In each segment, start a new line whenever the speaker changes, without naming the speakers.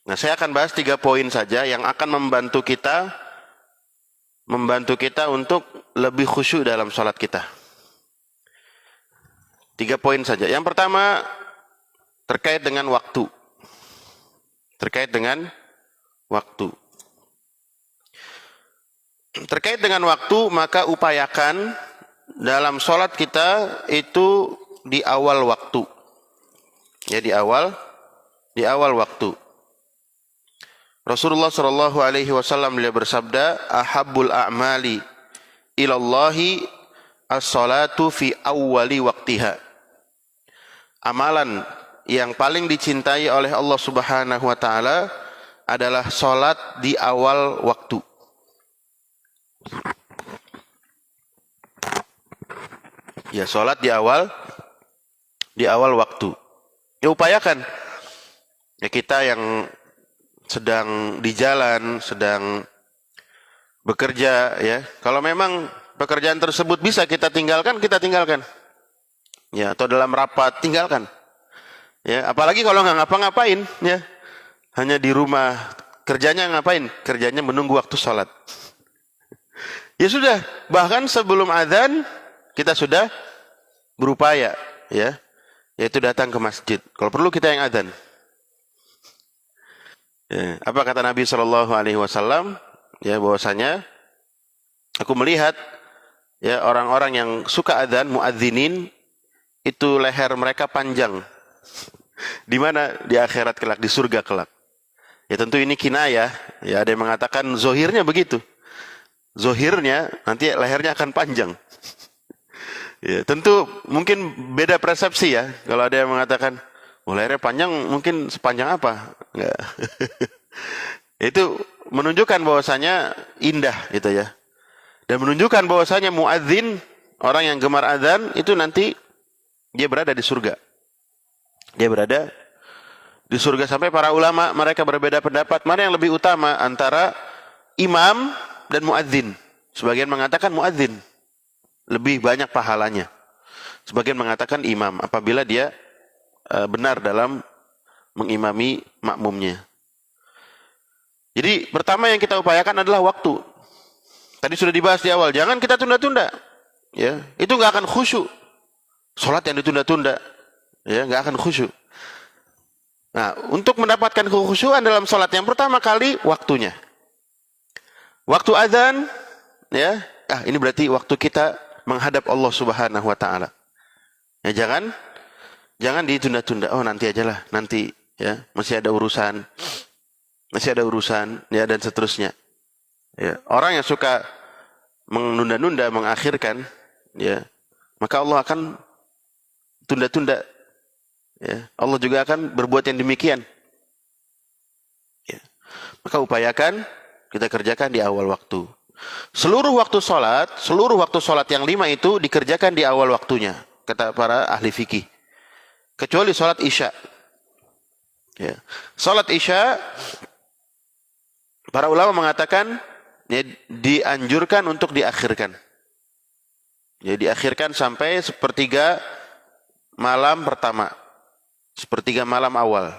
Nah, saya akan bahas 3 poin saja yang akan membantu kita untuk lebih khusyuk dalam sholat kita. 3 poin saja. Yang pertama terkait dengan waktu. Terkait dengan waktu. Terkait dengan waktu, maka upayakan dalam sholat kita itu di awal waktu. Ya, di awal waktu. Rasulullah Shallallahu Alaihi Wasallam beliau bersabda, "Ahabbul a'mali ilallahi as-salatu fi awwali waktiha." Amalan yang paling dicintai oleh Allah Subhanahu Wa Taala adalah sholat di awal waktu. Ya, sholat di awal waktu. Ya, upayakan. Ya, kita yang sedang di jalan, sedang bekerja, ya. Kalau memang pekerjaan tersebut bisa kita tinggalkan, kita tinggalkan. Ya, atau dalam rapat tinggalkan. Ya, apalagi kalau nggak ngapa-ngapain, ya. Hanya di rumah, kerjanya ngapain? Kerjanya menunggu waktu sholat. Ya sudah, bahkan sebelum adzan kita sudah berupaya, ya, yaitu datang ke masjid. Kalau perlu kita yang adzan. Ya, apa kata Nabi Shallallahu Alaihi Wasallam? Ya, bahwasanya aku melihat ya orang-orang yang suka adzan, muadzinin, itu leher mereka panjang. Di mana? Di akhirat kelak, di surga kelak. Ya tentu ini kinayah. Ya, ada yang mengatakan zohirnya begitu. Zohirnya nanti lehernya akan panjang. Ya, tentu mungkin beda persepsi ya. Kalau ada yang mengatakan, oh, lehernya panjang, mungkin sepanjang apa? Enggak. Itu menunjukkan bahwasanya indah gitu ya. Dan menunjukkan bahwasanya muadzin, orang yang gemar adzan itu nanti dia berada di surga. Dia berada di surga. Sampai para ulama mereka berbeda pendapat mana yang lebih utama antara imam dan muadzin. Sebagian mengatakan muadzin lebih banyak pahalanya. Sebagian mengatakan imam apabila dia benar dalam mengimami makmumnya. Jadi pertama yang kita upayakan adalah waktu. Tadi sudah dibahas di awal, jangan kita tunda-tunda. Ya, itu nggak akan khusyuk. Salat yang ditunda-tunda, ya nggak akan khusyuk. Nah, untuk mendapatkan kekhusyuan dalam salat yang pertama kali waktunya. Waktu azan, ya, ini berarti waktu kita menghadap Allah Subhanahu Wa Taala. Ya, jangan ditunda-tunda. Oh, nanti ajalah, nanti, ya, masih ada urusan, ya, dan seterusnya. Ya, orang yang suka menunda-nunda, mengakhirkan, ya, maka Allah akan tunda-tunda. Ya, Allah juga akan berbuat yang demikian. Ya. Maka upayakan kita kerjakan di awal waktu. Seluruh waktu sholat yang 5 itu dikerjakan di awal waktunya, kata para ahli fikih. Kecuali sholat isya. Ya. Sholat isya, para ulama mengatakan ya, dianjurkan untuk diakhirkan. Ya, diakhirkan sampai sepertiga malam pertama. Sepertiga malam awal.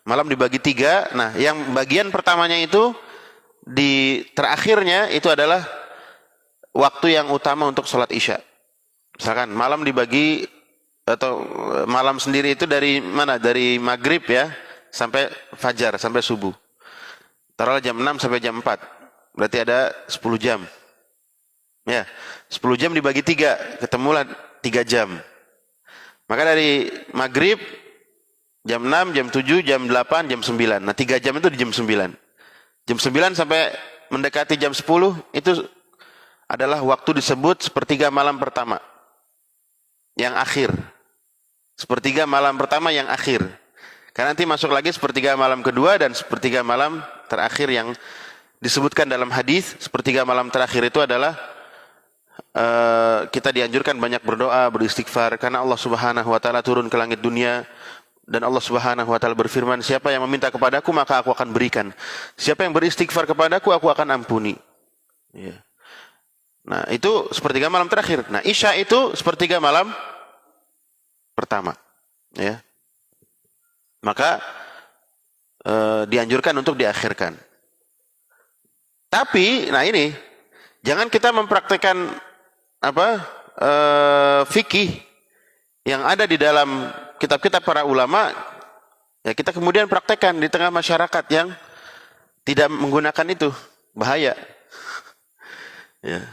Malam dibagi 3. Nah, yang bagian pertamanya itu di terakhirnya itu adalah waktu yang utama untuk sholat isya. Misalkan malam dibagi atau malam sendiri itu dari mana? Dari maghrib ya sampai fajar, sampai subuh. Taruhlah jam 6 sampai jam 4. Berarti ada 10 jam. Ya, 10 jam dibagi 3, ketemulah 3 jam. Maka dari maghrib jam 6, jam 7, jam 8, jam 9. Nah, 3 jam itu di jam 9. Jam 9 sampai mendekati jam 10 itu adalah waktu disebut sepertiga malam pertama. Yang akhir. Sepertiga malam pertama yang akhir. Karena nanti masuk lagi sepertiga malam kedua dan sepertiga malam terakhir yang disebutkan dalam hadis. Sepertiga malam terakhir itu adalah kita dianjurkan banyak berdoa, beristighfar, karena Allah Subhanahu Wa Taala turun ke langit dunia dan Allah Subhanahu Wa Taala berfirman, siapa yang meminta kepadaku maka aku akan berikan, siapa yang beristighfar kepadaku aku akan ampuni. Ya. Nah, itu sepertiga malam terakhir. Nah, isya itu sepertiga malam pertama. Ya. Maka dianjurkan untuk diakhirkan. Tapi, nah ini, jangan kita mempraktekkan fikih yang ada di dalam kitab-kitab para ulama, ya kita kemudian praktekkan di tengah masyarakat yang tidak menggunakan itu, bahaya. Ya.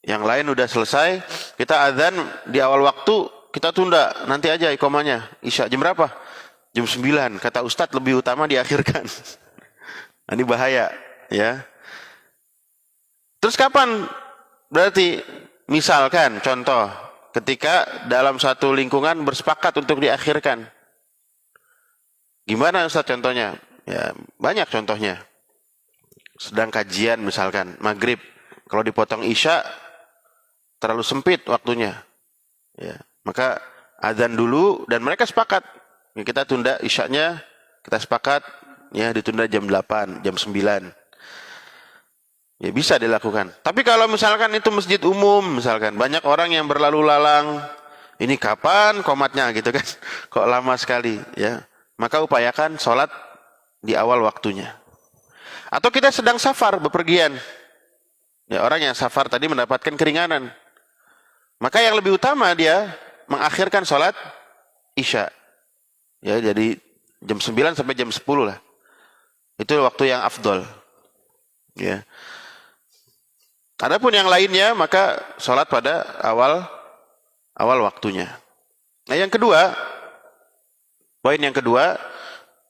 Yang lain udah selesai, kita azan di awal waktu, kita tunda, nanti aja iqamahnya. Isya jam berapa? Jam 9, kata Ustadz lebih utama diakhirkan. Ini bahaya, ya. Terus kapan? Berarti misalkan contoh, ketika dalam satu lingkungan bersepakat untuk diakhirkan. Gimana Ustadz contohnya? Ya, banyak contohnya. Sedang kajian misalkan, maghrib. Kalau dipotong isya, terlalu sempit waktunya. Ya, maka azan dulu dan mereka sepakat. Ya, kita tunda isyanya, kita sepakat ya ditunda jam 8, jam 9. Ya bisa dilakukan. Tapi kalau misalkan itu masjid umum, misalkan banyak orang yang berlalu lalang, ini kapan qomatnya gitu kan? Kok lama sekali ya. Maka upayakan sholat di awal waktunya. Atau kita sedang safar, bepergian. Ya, orang yang safar tadi mendapatkan keringanan. Maka yang lebih utama dia mengakhirkan sholat isya. Ya, jadi jam 9 sampai jam 10 lah. Itu waktu yang afdol. Ya. Adapun yang lainnya maka sholat pada awal waktunya. Nah yang kedua, poin yang kedua,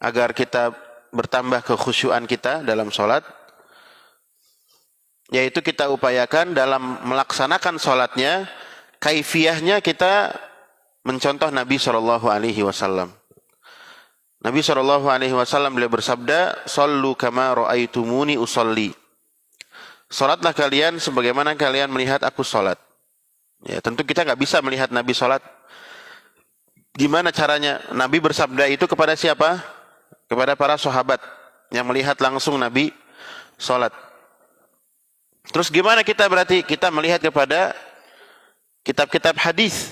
agar kita bertambah kekhusyuan kita dalam sholat, yaitu kita upayakan dalam melaksanakan sholatnya, kaifiyahnya kita mencontoh Nabi SAW. Nabi SAW beliau bersabda, "Shallu kama ra'aitumuni usolli." Salatlah kalian sebagaimana kalian melihat aku salat. Ya, tentu kita nggak bisa melihat Nabi salat. Gimana caranya? Nabi bersabda itu kepada siapa? Kepada para sahabat yang melihat langsung Nabi salat. Terus gimana kita berarti? Kita melihat kepada kitab-kitab hadis.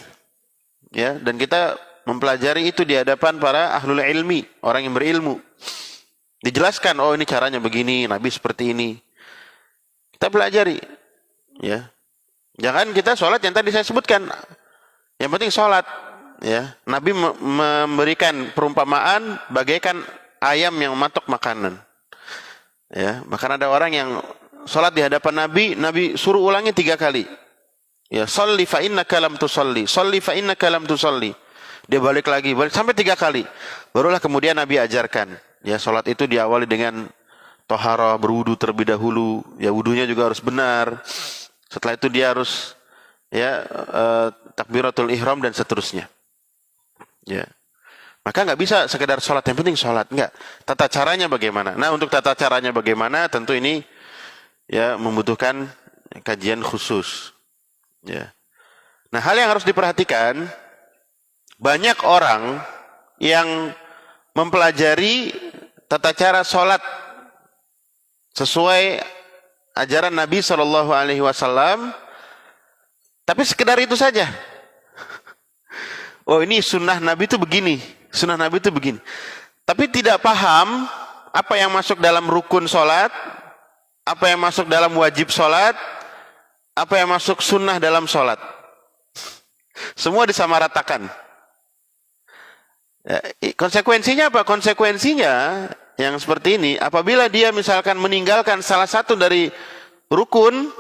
Ya, dan kita mempelajari itu di hadapan para ahlul ilmi, orang yang berilmu. Dijelaskan, oh ini caranya begini, Nabi seperti ini. Kita pelajari, ya. Jangan kita sholat yang tadi saya sebutkan. Yang penting sholat, ya. Nabi memberikan perumpamaan bagaikan ayam yang mematok makanan. Ya, bahkan ada orang yang sholat di hadapan Nabi, Nabi suruh ulangi 3 kali. Ya, sholli fa innaka lam tusolli, sholli fa innaka lam tusolli. Dia balik lagi, sampai 3 kali. Barulah kemudian Nabi ajarkan, ya sholat itu diawali dengan toharoh, berwudu terlebih dahulu, ya wudunya juga harus benar. Setelah itu dia harus ya takbiratul ihram dan seterusnya. Ya. Maka nggak bisa sekedar sholat, yang penting sholat, enggak. Tata caranya bagaimana? Nah, untuk tata caranya bagaimana, tentu ini ya membutuhkan kajian khusus. Ya. Nah, hal yang harus diperhatikan, banyak orang yang mempelajari tata cara sholat sesuai ajaran Nabi SAW, tapi sekedar itu saja. Oh ini sunnah Nabi itu begini, sunnah Nabi itu begini. Tapi tidak paham apa yang masuk dalam rukun sholat, apa yang masuk dalam wajib sholat, apa yang masuk sunnah dalam sholat. Semua disamaratakan. Ya, konsekuensinya apa? Konsekuensinya yang seperti ini, apabila dia misalkan meninggalkan salah satu dari rukun,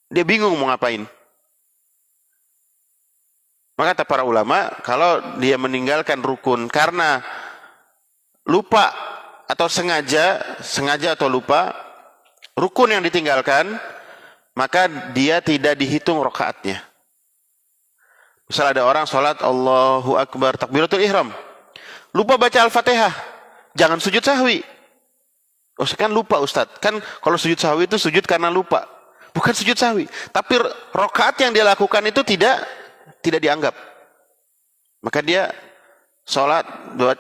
dia bingung mau ngapain. Maka kata para ulama, kalau dia meninggalkan rukun karena lupa atau sengaja atau lupa, rukun yang ditinggalkan, maka dia tidak dihitung rakaatnya. Misal ada orang sholat Allahu Akbar, takbiratul ihram, lupa baca Al-Fatihah, jangan sujud sahwi. Oh, kan lupa Ustadz. Kan kalau sujud sahwi itu sujud karena lupa. Bukan sujud sahwi. Tapi rakaat yang dia lakukan itu tidak dianggap. Maka dia sholat,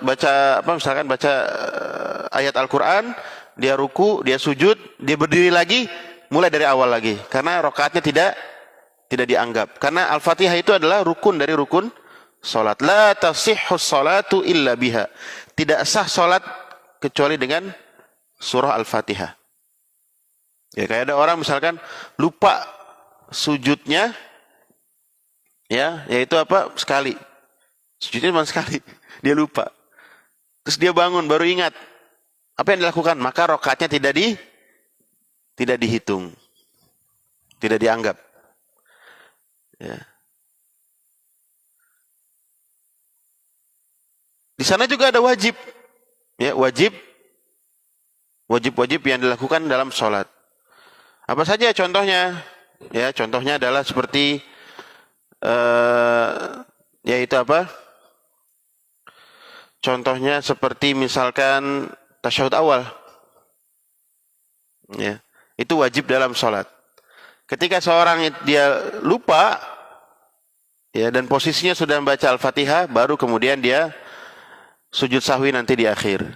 baca misalkan baca ayat Al-Quran, dia ruku, dia sujud, dia berdiri lagi, mulai dari awal lagi. Karena rakaatnya tidak dianggap. Karena Al-Fatihah itu adalah rukun dari rukun salat. La tasihhu salatu illa biha. Tidak sah salat kecuali dengan surah Al-Fatihah. Ya, kayak ada orang misalkan lupa sujudnya, ya, yaitu apa? Sekali. Sujudnya cuma sekali. Dia lupa. Terus dia bangun baru ingat. Apa yang dilakukan? Maka rakaatnya tidak dihitung. Tidak dianggap. Ya. Di sana juga ada wajib. Ya, wajib yang dilakukan dalam sholat. Apa saja contohnya? Ya, contohnya adalah seperti yaitu apa? Contohnya seperti misalkan tasyahud awal. Ya, itu wajib dalam sholat. Ketika seorang dia lupa, ya, dan posisinya sudah membaca Al-Fatihah, baru kemudian dia sujud sahwi nanti di akhir.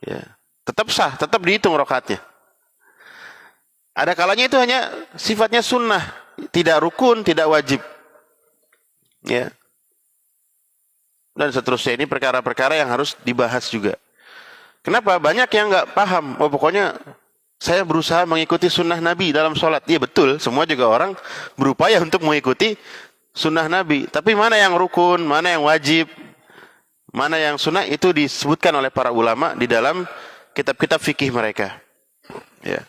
Ya, tetap sah, tetap dihitung rakaatnya. Ada kalanya itu hanya sifatnya sunnah, tidak rukun, tidak wajib. Ya. Dan seterusnya, ini perkara-perkara yang harus dibahas juga. Kenapa? Banyak yang nggak paham. Oh, pokoknya saya berusaha mengikuti sunnah Nabi dalam sholat. Iya betul, semua juga orang berupaya untuk mengikuti sunnah Nabi. Tapi mana yang rukun, mana yang wajib, mana yang sunnah, itu disebutkan oleh para ulama di dalam kitab-kitab fikih mereka. Ya.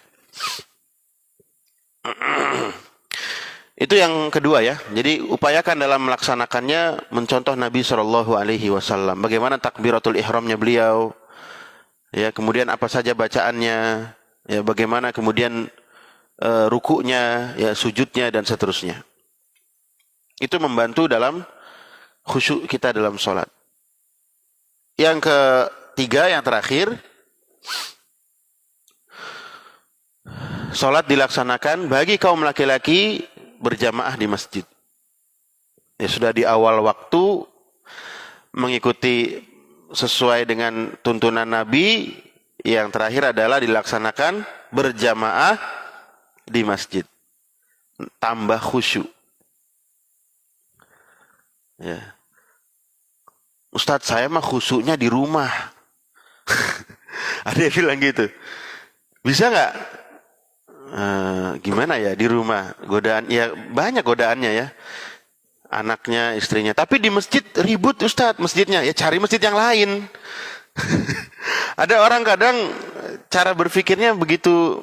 Itu yang kedua ya. Jadi upayakan dalam melaksanakannya mencontoh Nabi SAW. Bagaimana takbiratul ihramnya beliau, ya, kemudian apa saja bacaannya, ya, bagaimana kemudian rukuknya, ya, sujudnya dan seterusnya. Itu membantu dalam khusyuk kita dalam sholat. Yang ketiga, yang terakhir, sholat dilaksanakan bagi kaum laki-laki berjamaah di masjid. Ya, sudah di awal waktu mengikuti sesuai dengan tuntunan Nabi. Yang terakhir adalah dilaksanakan berjamaah di masjid. Tambah khusyuk. Ya. Ustadz, saya mah khusyuknya di rumah. Ada yang bilang gitu. Bisa nggak? Gimana ya di rumah? Godaan, ya banyak godaannya ya. Anaknya, istrinya. Tapi di masjid ribut Ustadz masjidnya. Ya cari masjid yang lain. Ada orang kadang cara berpikirnya begitu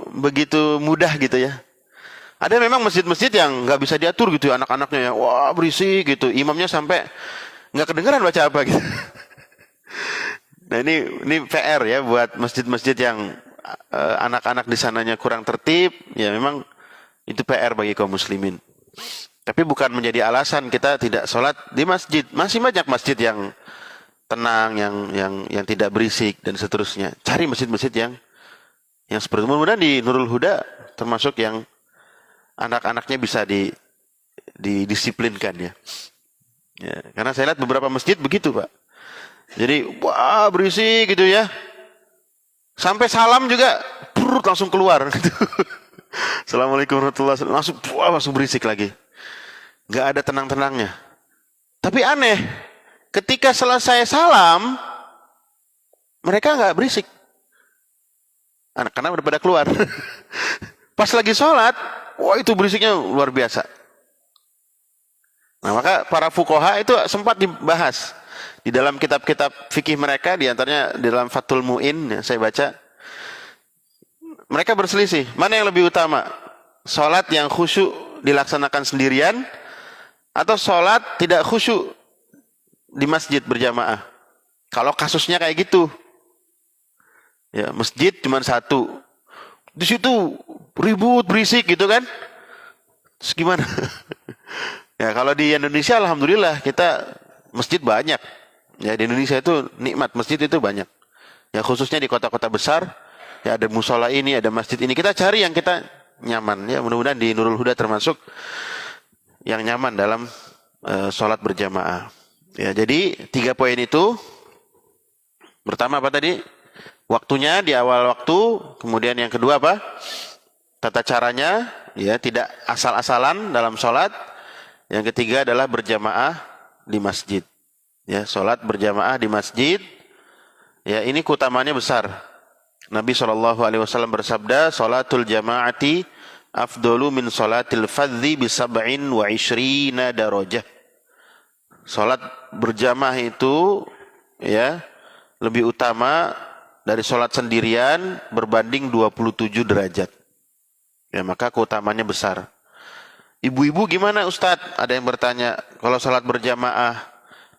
mudah gitu ya. Ada memang masjid-masjid yang nggak bisa diatur gitu ya, anak-anaknya ya. Wah, berisik gitu. Imamnya sampai nggak kedengeran baca apa gitu. Nah, ini PR ya buat masjid-masjid yang anak-anak di sananya kurang tertib, ya memang itu PR bagi kaum muslimin. Tapi bukan menjadi alasan kita tidak sholat di masjid. Masih banyak masjid yang tenang, yang tidak berisik dan seterusnya. Cari masjid-masjid yang seperti itu. Mudah-mudahan di Nurul Huda termasuk yang anak-anaknya bisa didisiplinkan ya. Ya. Karena saya lihat beberapa masjid begitu, Pak. Jadi wah berisik gitu ya. Sampai salam juga langsung keluar gitu. Assalamualaikum warahmatullahi wabarakatuh. Langsung berisik lagi. Gak ada tenang-tenangnya. Tapi aneh, ketika selesai salam, mereka gak berisik. Karena udah pada keluar. Pas lagi sholat, wah itu berisiknya luar biasa. Nah, maka para fuqaha itu sempat dibahas di dalam kitab-kitab fikih mereka, di antaranya di dalam Fathul Mu'in, ya, saya baca. Mereka berselisih, mana yang lebih utama? Salat yang khusyuk dilaksanakan sendirian atau salat tidak khusyuk di masjid berjamaah? Kalau kasusnya kayak gitu, ya masjid cuma satu, di situ ribut berisik gitu kan? Terus gimana? Ya kalau di Indonesia alhamdulillah kita masjid banyak. Ya di Indonesia itu nikmat, masjid itu banyak. Ya khususnya di kota-kota besar, ya ada musola ini, ada masjid ini. Kita cari yang kita nyaman. Ya mudah-mudahan di Nurul Huda termasuk yang nyaman dalam sholat berjamaah. Ya jadi 3 poin itu. Pertama apa tadi? Waktunya di awal waktu. Kemudian yang kedua apa? Tata caranya, ya tidak asal-asalan dalam sholat. Yang ketiga adalah berjamaah di masjid. Ya, salat berjamaah di masjid. Ya, ini keutamaannya besar. Nabi SAW bersabda, salatul jama'ati afdalu min salatil fadzi bi sab'in wa ishrina darajah. Salat berjamaah itu ya lebih utama dari salat sendirian berbanding 27 derajat. Ya, maka keutamaannya besar. Ibu-ibu gimana Ustadz? Ada yang bertanya, kalau salat berjamaah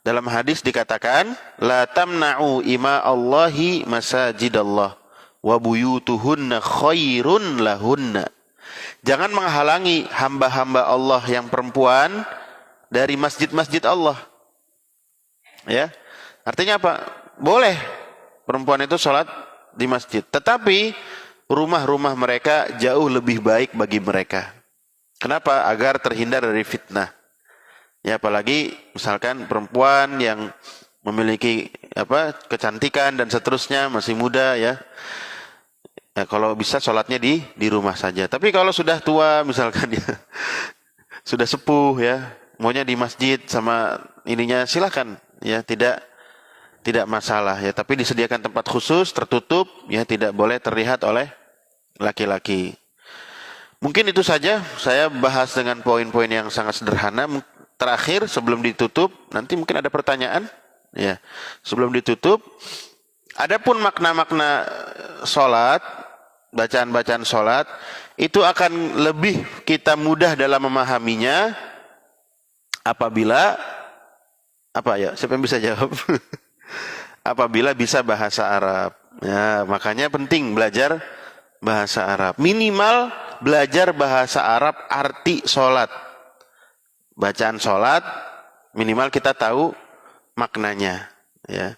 dalam hadis dikatakan la tamna'u ima Allahi masajidallah wa buyutuhunna khairun lahunna. Jangan menghalangi hamba-hamba Allah yang perempuan dari masjid-masjid Allah. Ya. Artinya apa? Boleh perempuan itu sholat di masjid, tetapi rumah-rumah mereka jauh lebih baik bagi mereka. Kenapa? Agar terhindar dari fitnah. Ya, apalagi misalkan perempuan yang memiliki kecantikan dan seterusnya, masih muda ya. Ya, kalau bisa sholatnya di rumah saja. Tapi kalau sudah tua misalkan ya, sudah sepuh ya, maunya di masjid sama ininya silakan ya, tidak masalah ya. Tapi disediakan tempat khusus tertutup ya, tidak boleh terlihat oleh laki-laki. Mungkin itu saja saya bahas dengan poin-poin yang sangat sederhana. Terakhir sebelum ditutup, nanti mungkin ada pertanyaan ya. Sebelum ditutup, adapun makna-makna salat, bacaan-bacaan salat itu akan lebih kita mudah dalam memahaminya apabila siapa yang bisa jawab? Apabila bisa bahasa Arab. Ya, makanya penting belajar bahasa Arab. Minimal belajar bahasa Arab arti salat. Bacaan salat minimal kita tahu maknanya ya.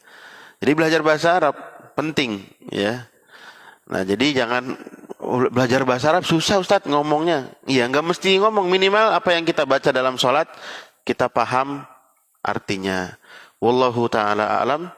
Jadi belajar bahasa Arab penting ya. Nah, jadi jangan belajar bahasa Arab susah Ustadz ngomongnya. Iya, enggak mesti ngomong, minimal apa yang kita baca dalam salat kita paham artinya. Wallahu taala a'lam.